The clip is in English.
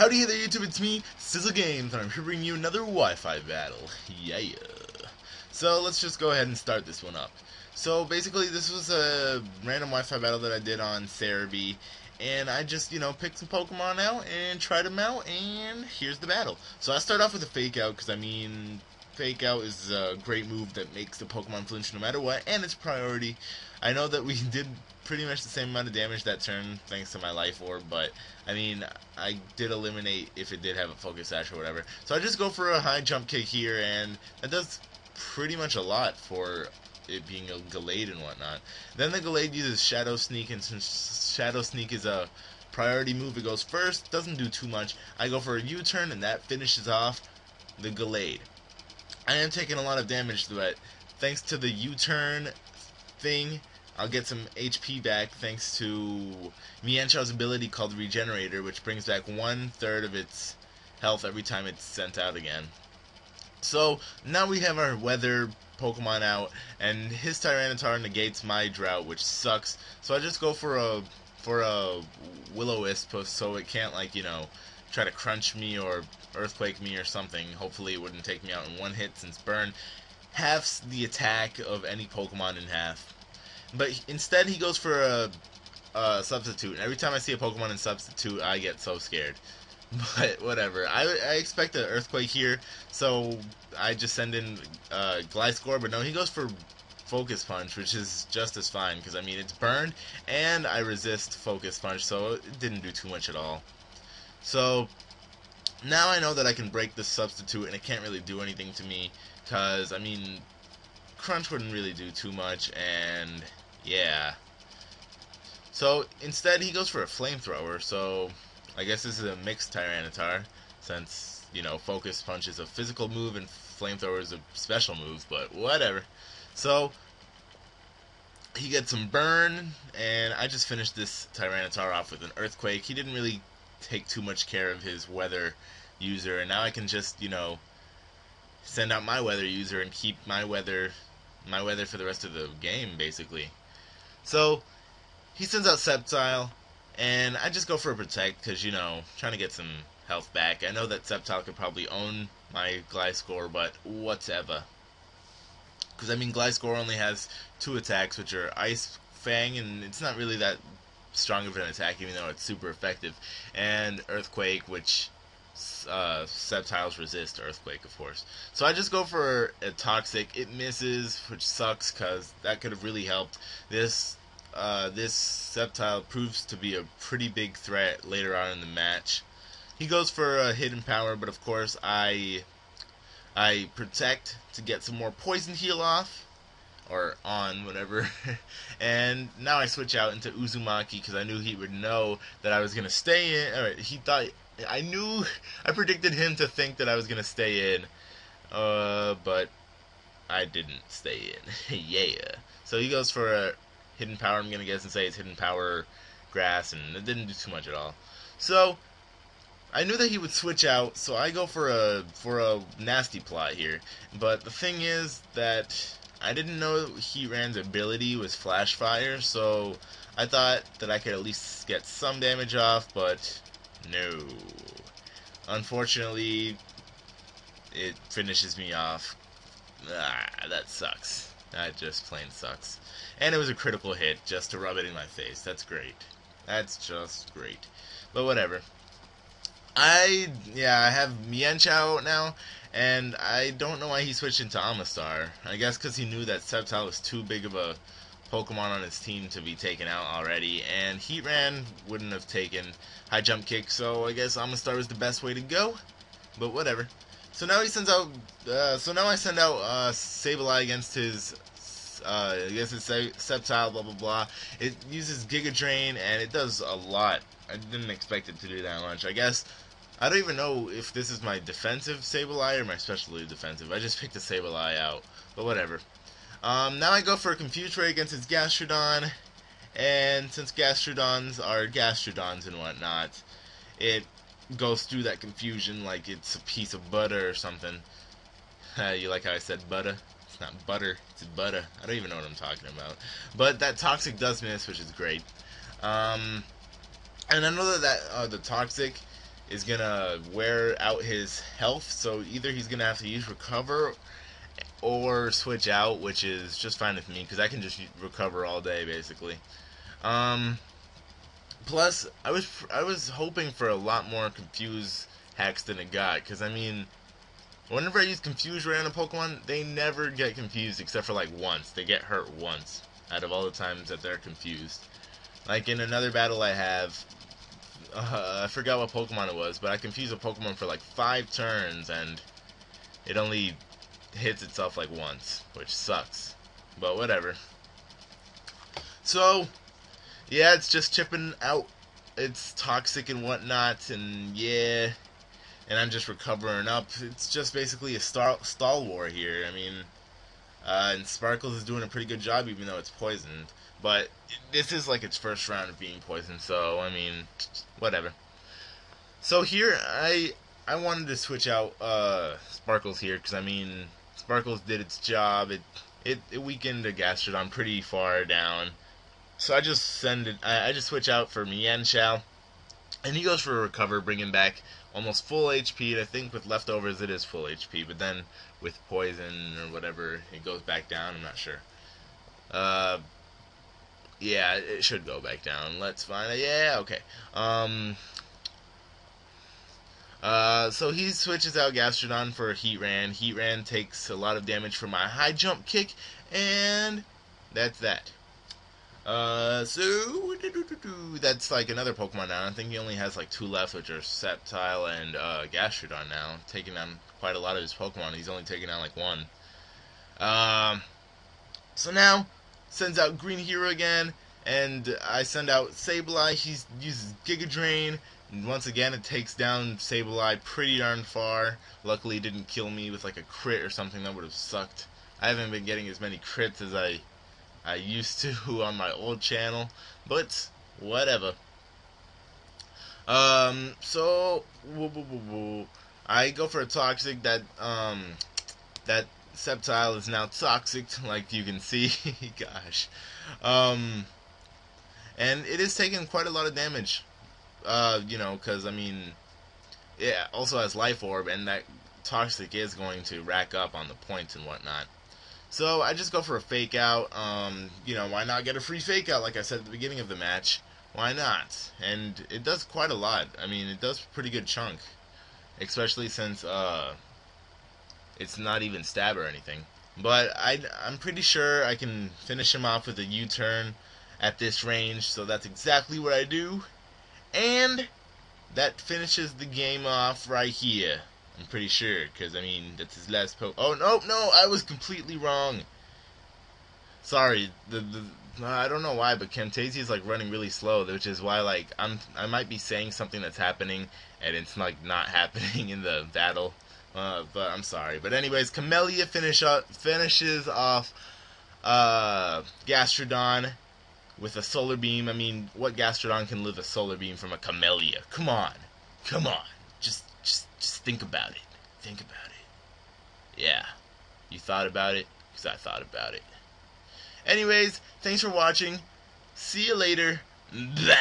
Howdy there YouTube, it's me, Sizzle Games, and I'm here bringing you another Wi-Fi battle. Yeah. So let's just go ahead and start this one up. So basically this was a random Wi-Fi battle that I did on Cerebi, and I just, picked some Pokemon out and tried them out, and here's the battle. So I start off with a Fake Out, because Fake Out is a great move that makes the Pokemon flinch no matter what, and it's priority. I know that we did pretty much the same amount of damage that turn thanks to my Life Orb, but I did eliminate if it did have a Focus Sash or whatever. So I just go for a high jump kick here, and that does pretty much a lot for it being a Gallade and whatnot. Then the Gallade uses Shadow Sneak, and since Shadow Sneak is a priority move, it goes first, doesn't do too much. I go for a U-turn, and that finishes off the Gallade. I am taking a lot of damage, but thanks to the U-turn thing, I'll get some HP back thanks to Mienshao's ability called Regenerator, which brings back 1/3 of its health every time it's sent out again. So now we have our Weather Pokemon out, and his Tyranitar negates my Drought, which sucks. So I just go for a Will-O-Wisp, so it can't try to crunch me or Earthquake me or something. Hopefully it wouldn't take me out in one hit, since Burn halves the attack of any Pokemon in half. But instead he goes for a Substitute, and every time I see a Pokemon in Substitute I get so scared. But whatever, I expect an Earthquake here, so I just send in Gliscor, but no, he goes for Focus Punch, which is just as fine, because it's burned, and I resist Focus Punch, so it didn't do too much at all. So now I know that I can break the Substitute, and it can't really do anything to me, because Crunch wouldn't really do too much, and yeah. So instead he goes for a Flamethrower, so I guess this is a mixed Tyranitar, since, Focus Punch is a physical move and Flamethrower is a special move, but whatever. So he gets some Burn, and I just finished this Tyranitar off with an Earthquake. He didn't really take too much care of his Weather user, and now I can just, send out my Weather user and keep my weather for the rest of the game, basically. So he sends out Sceptile, and I just go for a Protect, because, trying to get some health back. I know that Sceptile could probably own my Gliscor, but whatever. Because, Gliscor only has 2 attacks, which are Ice Fang, and it's not really that strong of an attack, even though it's super effective. And Earthquake, which Sceptiles resist Earthquake, of course. So I just go for a Toxic. It misses, which sucks, because that could have really helped. This Sceptile proves to be a pretty big threat later on in the match. He goes for a Hidden Power, but of course I Protect to get some more Poison Heal off, or on, whatever. And now I switch out into Uzumaki, because I knew he would know that I was going to stay in. Alright, I predicted him to think that I was going to stay in, but I didn't stay in. Yeah. So he goes for a Hidden Power, I'm going to guess and say it's Hidden Power Grass, and it didn't do too much at all. So I knew that he would switch out, so I go for a Nasty Plot here. But the thing is that I didn't know Heatran's ability was Flash Fire, so I thought that I could at least get some damage off, but no. Unfortunately, it finishes me off. That sucks. That just plain sucks. And it was a critical hit just to rub it in my face. That's great. That's just great. But whatever. I have Mienshao now, and I don't know why he switched into Amistar. I guess because he knew that Sceptile was too big of a Pokemon on his team to be taken out already, and Heatran wouldn't have taken High Jump Kick, so I guess Amistar was the best way to go. But whatever. So now he sends out. So now I send out Sableye against his. Sceptile, blah blah blah. It uses Giga Drain, and it does a lot. I didn't expect it to do that much. I guess I don't even know if this is my defensive Sableye or my specially defensive. I just picked the Sableye out, but whatever. Now I go for a Confuse Ray against his Gastrodon, and since Gastrodons are Gastrodons and whatnot, it goes through that confusion like it's a piece of butter or something. You like how I said butter? It's not butter, it's butter. I don't even know what I'm talking about. But that Toxic does miss, which is great. And I know that the Toxic is gonna wear out his health, so either he's gonna have to use recover or switch out, which is just fine with me because I can just recover all day basically. Um, Plus, I was hoping for a lot more confuse hacks than it got, because I mean, whenever I use confuse random Pokemon, they never get confused except for like once. They get hurt once out of all the times that they're confused. Like in another battle I have, I forgot what Pokemon it was, but I confused a Pokemon for like 5 turns and it only hits itself like once, which sucks. But whatever. So, yeah, it's just chipping out. It's toxic and whatnot, and yeah, and I'm just recovering up. It's just basically a stall war here. I mean, and Sparkles is doing a pretty good job, even though it's poisoned. But this is like its first round of being poisoned, so I mean, whatever. So here, I wanted to switch out Sparkles here because I mean, Sparkles did its job. It weakened a Gastrodon pretty far down. So I just I just switch out for Mienshao, and he goes for a recover, bringing back almost full HP. And I think with leftovers it is full HP, but then with poison or whatever it goes back down. I'm not sure. Yeah, it should go back down. Let's find it. Yeah, okay. So he switches out Gastrodon for Heatran. Heatran takes a lot of damage from my high jump kick, and that's that. So that's like another Pokemon now. I think he only has like 2 left, which are Sceptile and Gastrodon now, taking down quite a lot of his Pokemon. He's only taking down like 1. So now sends out Green Hero again, and I send out Sableye. He uses Giga Drain, and once again it takes down Sableye pretty darn far. Luckily, it didn't kill me with like a crit or something. That would have sucked. I haven't been getting as many crits as I used to on my old channel, but whatever. So I go for a toxic. That Sceptile is now toxic, like you can see. Gosh, and it is taking quite a lot of damage. You know, because I mean, it also has Life Orb, and that toxic is going to rack up on the points and whatnot. So I just go for a fake out. You know, why not get a free fake out like I said at the beginning of the match? Why not? And it does quite a lot. I mean, it does a pretty good chunk. Especially since it's not even stab or anything. But I'm pretty sure I can finish him off with a U-turn at this range. So that's exactly what I do. And that finishes the game off right here. I'm pretty sure, because, I mean, that's his last Oh, no, I was completely wrong. Sorry, I don't know why, but Camtasia is, like, running really slow, which is why, like, I might be saying something that's happening, and it's, like, not happening in the battle. But I'm sorry. But anyways, Camellia finishes off Gastrodon with a Solar Beam. I mean, what Gastrodon can live a Solar Beam from a Camellia? Come on. Just think about it. Think about it. Yeah. You thought about it? Because I thought about it. Anyways, thanks for watching. See you later. Bye.